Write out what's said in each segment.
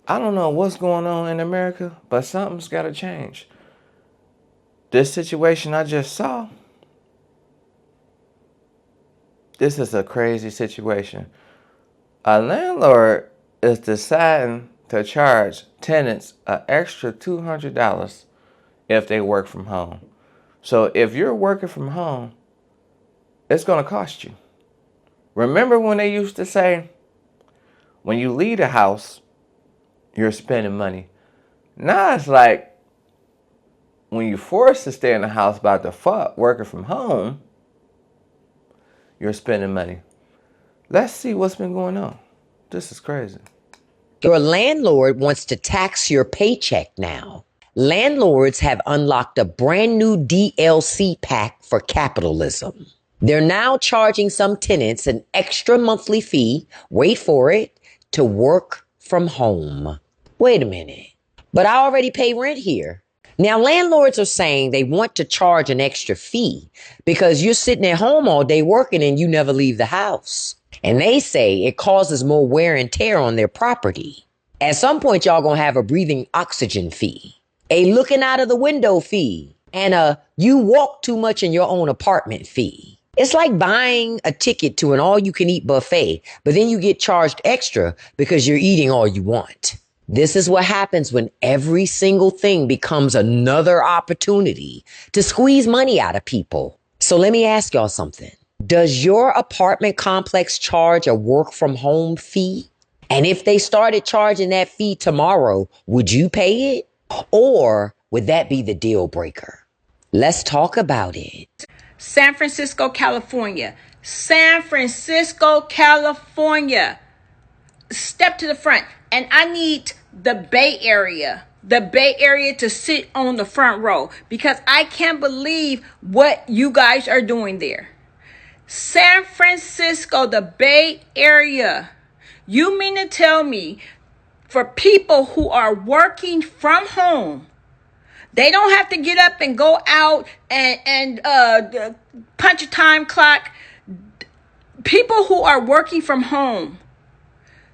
I don't know what's going on in America, but something's got to change. This situation I just saw, this is a crazy situation. A landlord is deciding to charge tenants an extra $200 if they work from home. So if you're working from home, it's going to cost you. Remember when they used to say, when you leave the house, you're spending money. Now it's like, when you're forced to stay in the house by default, working from home, you're spending money. Let's see what's been going on. This is crazy. Your landlord wants to tax your paycheck now. Landlords have unlocked a brand new DLC pack for capitalism. They're now charging some tenants an extra monthly fee, wait for it, to work from home. Wait a minute, but I already pay rent here. Now, landlords are saying they want to charge an extra fee because you're sitting at home all day working and you never leave the house. And they say it causes more wear and tear on their property. At some point, y'all gonna have a breathing oxygen fee, a looking out of the window fee, and a you walk too much in your own apartment fee. It's like buying a ticket to an all-you-can-eat buffet, but then you get charged extra because you're eating all you want. This is what happens when every single thing becomes another opportunity to squeeze money out of people. So let me ask y'all something. Does your apartment complex charge a work from home fee? And if they started charging that fee tomorrow, would you pay it? Or would that be the deal breaker? Let's talk about it. San Francisco, California. San Francisco, California. Step to the front. And I need the Bay Area to sit on the front row because I can't believe what you guys are doing there. San Francisco, the Bay Area. You mean to tell me for people who are working from home, they don't have to get up and go out and punch a time clock? People who are working from home,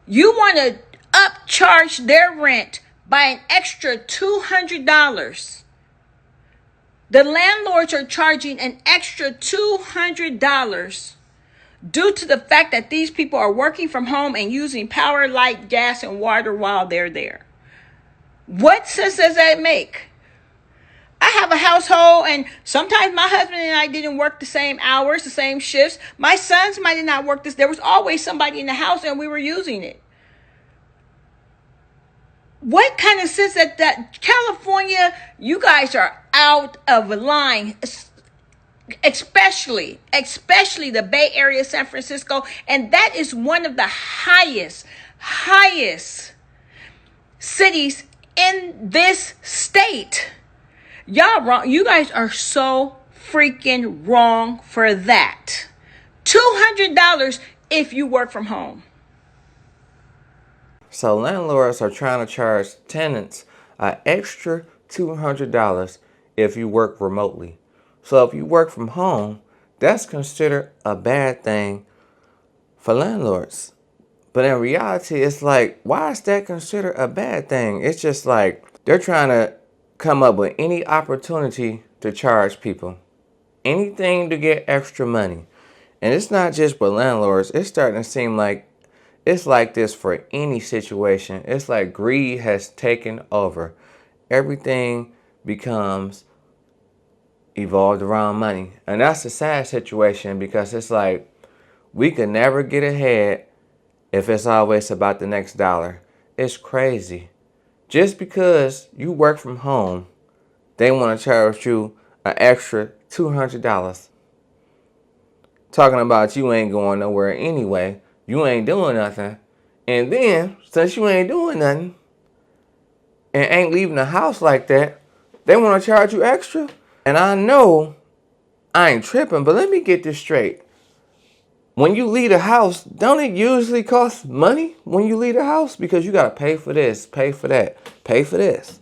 you want to upcharge their rent by an extra $200. The landlords are charging an extra $200 due to the fact that these people are working from home and using power, light, gas, and water while they're there. What sense does that make? I have a household, and sometimes my husband and I didn't work the same hours, the same shifts. My sons might not work this. There was always somebody in the house, and we were using it. What kind of sense that California, you guys are out of line, especially the Bay Area, San Francisco, and that is one of the highest cities in this state. Y'all wrong. You guys are so freaking wrong for that. $200 if you work from home. So landlords are trying to charge tenants an extra $200 if you work remotely. So if you work from home, that's considered a bad thing for landlords. But in reality, it's like, why is that considered a bad thing? It's just like they're trying to come up with any opportunity to charge people. Anything to get extra money. And it's not just for landlords. It's starting to seem like it's like this for any situation. It's like greed has taken over. Everything becomes evolved around money. And that's a sad situation because it's like we can never get ahead if it's always about the next dollar. It's crazy. Just because you work from home, they want to charge you an extra $200. Talking about you ain't going nowhere anyway. You ain't doing nothing. And then, since you ain't doing nothing and ain't leaving the house like that, they want to charge you extra. And I know I ain't tripping, but let me get this straight. When you leave the house, don't it usually cost money when you leave the house? Because you got to pay for this, pay for that, pay for this.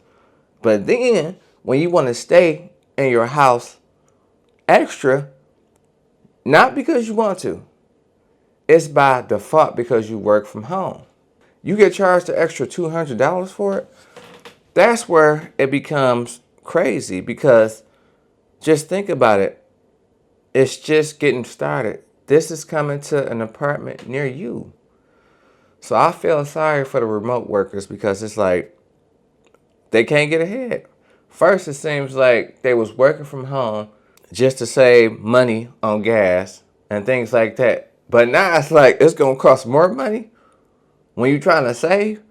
But then, when you want to stay in your house extra, not because you want to, it's by default because you work from home. You get charged the extra $200 for it. That's where it becomes crazy, because just think about it. It's just getting started. This is coming to an apartment near you. So I feel sorry for the remote workers, because it's like they can't get ahead. First, it seems like they was working from home just to save money on gas and things like that. But now it's like it's going to cost more money when you're trying to save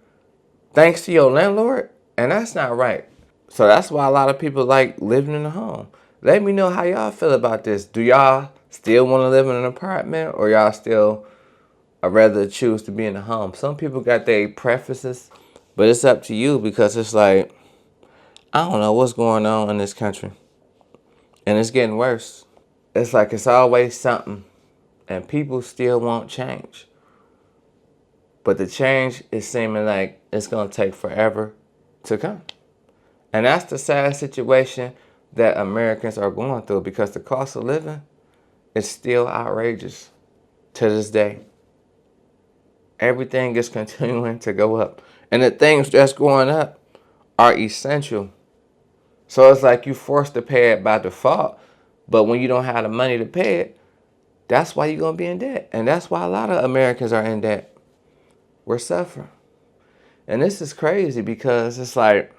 thanks to your landlord. And that's not right. So that's why a lot of people like living in a home. Let me know how y'all feel about this. Do y'all still want to live in an apartment, or y'all still rather choose to be in a home? Some people got their preferences, but it's up to you, because it's like, I don't know what's going on in this country. And it's getting worse. It's like it's always something, and people still won't change. But the change is seeming like it's going to take forever to come. And that's the sad situation that Americans are going through, because the cost of living is still outrageous to this day. Everything is continuing to go up. And the things that's going up are essential. So it's like you forced to pay it by default. But when you don't have the money to pay it, that's why you're going to be in debt. And that's why a lot of Americans are in debt. We're suffering. And this is crazy, because it's like,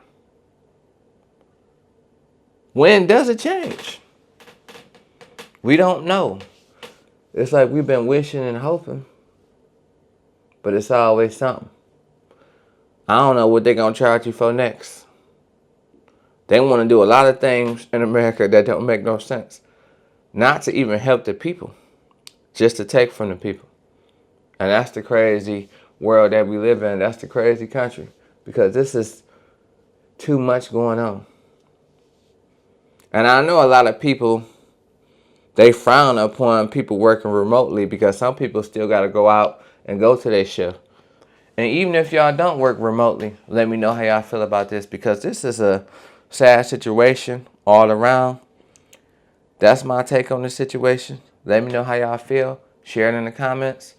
when does it change? We don't know. It's like we've been wishing and hoping, but it's always something. I don't know what they're going to charge you for next. They want to do a lot of things in America that don't make no sense. Not to even help the people, just to take from the people. And that's the crazy world that we live in. That's the crazy country, because this is too much going on. And I know a lot of people, they frown upon people working remotely, because some people still got to go out and go to their shift. And even if y'all don't work remotely, let me know how y'all feel about this, because this is a sad situation all around. That's my take on this situation. Let me know how y'all feel. Share it in the comments.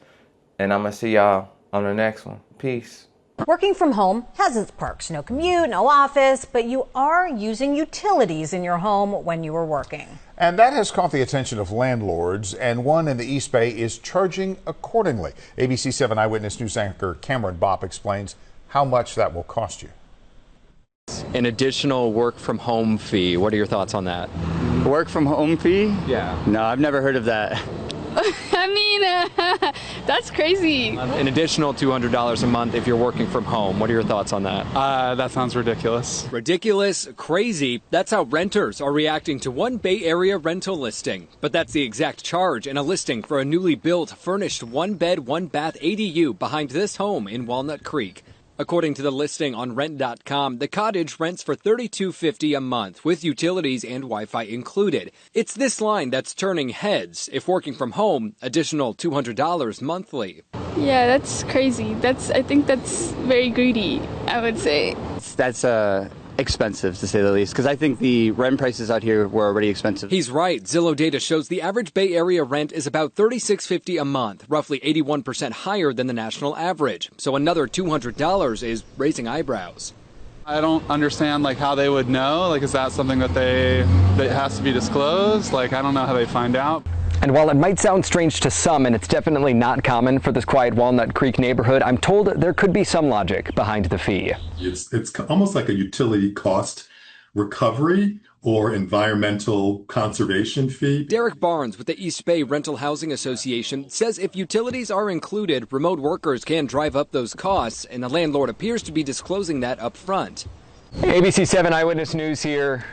And I'm going to see y'all on the next one. Peace. Working from home has its perks. No commute, no office, but you are using utilities in your home when you are working. And that has caught the attention of landlords, and one in the East Bay is charging accordingly. ABC 7 Eyewitness News anchor Cameron Bopp explains how much that will cost you. An additional work from home fee. What are your thoughts on that? Work from home fee? Yeah. No, I've never heard of that. I mean, that's crazy. An additional $200 a month if you're working from home. What are your thoughts on that? That sounds ridiculous. Ridiculous, crazy. That's how renters are reacting to one Bay Area rental listing. But that's the exact charge in a listing for a newly built, furnished one-bed, one-bath ADU behind this home in Walnut Creek. According to the listing on rent.com, the cottage rents for $32.50 a month with utilities and Wi-Fi included. It's this line that's turning heads. If working from home, additional $200 monthly. Yeah, that's crazy. I think that's very greedy, I would say. That's expensive, to say the least, because I think the rent prices out here were already expensive. He's right. Zillow data shows the average Bay Area rent is about $36.50 a month, roughly 81% higher than the national average. So another $200 is raising eyebrows. I don't understand how they would know. Is that something that has to be disclosed? I don't know how they find out. And while it might sound strange to some, and it's definitely not common for this quiet Walnut Creek neighborhood, I'm told there could be some logic behind the fee. It's almost like a utility cost recovery or environmental conservation fee. Derek Barnes with the East Bay Rental Housing Association says if utilities are included, remote workers can drive up those costs, and the landlord appears to be disclosing that up front. ABC 7 Eyewitness News here.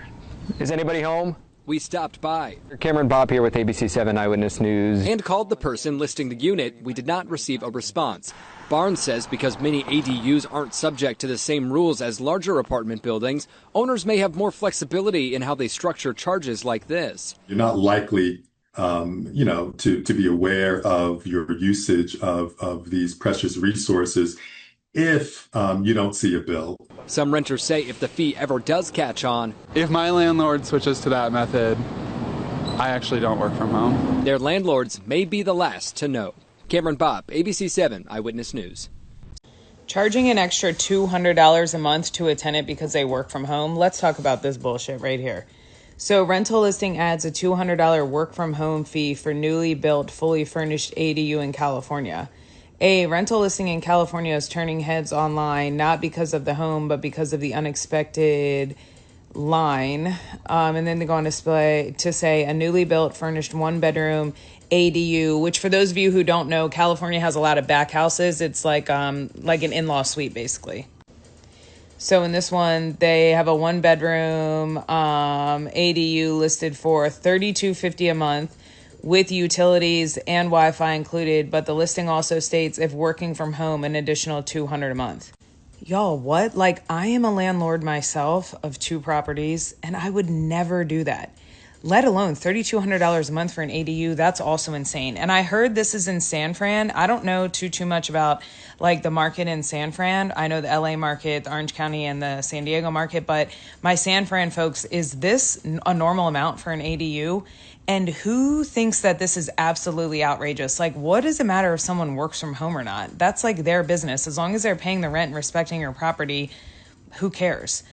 Is anybody home? We stopped by. Cameron Bopp here with ABC 7 Eyewitness News. And called the person listing the unit. We did not receive a response. Barnes says because many ADUs aren't subject to the same rules as larger apartment buildings, owners may have more flexibility in how they structure charges like this. You're not likely, to be aware of your usage of these precious resources if you don't see a bill. Some renters say if the fee ever does catch on, If my landlord switches to that method, I actually don't work from home. their landlords may be the last to know. Cameron Bopp, ABC 7 Eyewitness News. Charging an extra $200 a month to a tenant because they work from home. Let's talk about this bullshit right here. So rental listing adds a $200 work from home fee for newly built, fully furnished ADU in California. A rental listing in California is turning heads online, not because of the home, but because of the unexpected line. And then they go on to say a newly built, furnished one-bedroom ADU, which for those of you who don't know, California has a lot of back houses. It's like an in-law suite, basically. So in this one, they have a one-bedroom ADU listed for $32.50 a month with utilities and Wi-Fi included, but the listing also states if working from home, an additional $200 a month. Y'all, what? Like, I am a landlord myself of 2 properties, and I would never do that. Let alone $3,200 a month for an ADU. That's also insane. And I heard this is in San Fran. I don't know too much about like the market in San Fran. I know the LA market, the Orange County, and the San Diego market, but my San Fran folks, is this a normal amount for an ADU? And who thinks that this is absolutely outrageous? Like, what does it matter if someone works from home or not? That's like their business. As long as they're paying the rent and respecting your property, who cares?